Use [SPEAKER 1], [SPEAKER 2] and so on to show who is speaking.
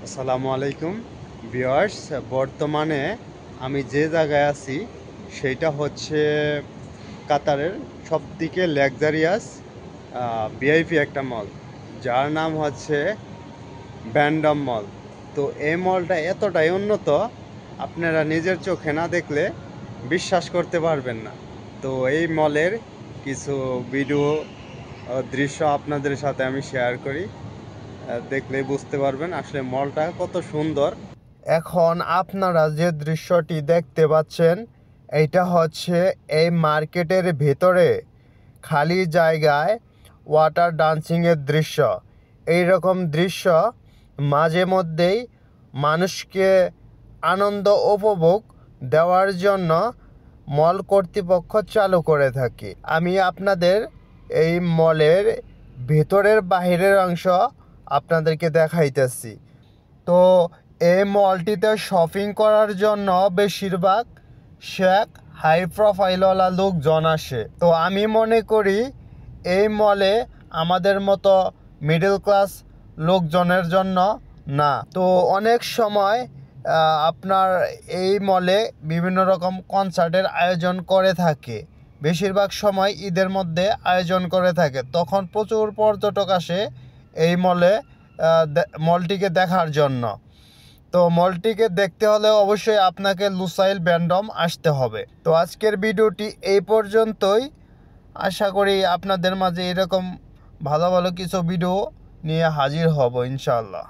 [SPEAKER 1] আসসালামু আলাইকুম ভিউয়ার্স। বর্তমানে আমি যে জায়গায় আছি সেইটা হচ্ছে কাতারের সবথেকে লাক্সারিয়াস ভিআইপি একটা মল, যার নাম হচ্ছে ব্যান্ডম মল। তো এই মলটা এতটাই উন্নত, আপনারা নিজের চোখে না দেখলে বিশ্বাস করতে পারবেন না। তো এই মলের কিছু ভিডিও দৃশ্য আপনাদের সাথে আমি শেয়ার করি, দেখলেই বুঝতে পারবেন আসলে মলটা কত সুন্দর। এখন আপনারা যে দৃশ্যটি দেখতে পাচ্ছেন এইটা হচ্ছে এই মার্কেটের ভেতরে খালি জায়গায় ওয়াটার ডান্সিংয়ের দৃশ্য। এই রকম দৃশ্য মাঝে মধ্যেই মানুষকে আনন্দ উপভোগ দেওয়ার জন্য মল কর্তৃপক্ষ চালু করে থাকে। আমি আপনাদের এই মলের ভেতরের বাহিরের অংশ আপনাদেরকে দেখাইতেছি। তো এই মলটিতে শপিং করার জন্য বেশিরভাগ শেখ হাই প্রোফাইলওয়ালা লোকজন আসে। তো আমি মনে করি এই মলে আমাদের মতো মিডল ক্লাস লোকজনের জন্য না। তো অনেক সময় আপনার এই মলে বিভিন্ন রকম কনসার্টের আয়োজন করে থাকে, বেশিরভাগ সময় ঈদের মধ্যে আয়োজন করে থাকে, তখন প্রচুর পর্যটক আসে এই মলটিকে দেখার জন্য। তো মলটিকে দেখতে হলে অবশ্যই আপনাকে লুসাইল ব্যান্ডম আসতে হবে। তো আজকের ভিডিওটি এই পর্যন্তই। আশা করি আপনাদের মাঝে এরকম ভালো ভালো কিছু ভিডিও নিয়ে হাজির হব ইনশাআল্লাহ।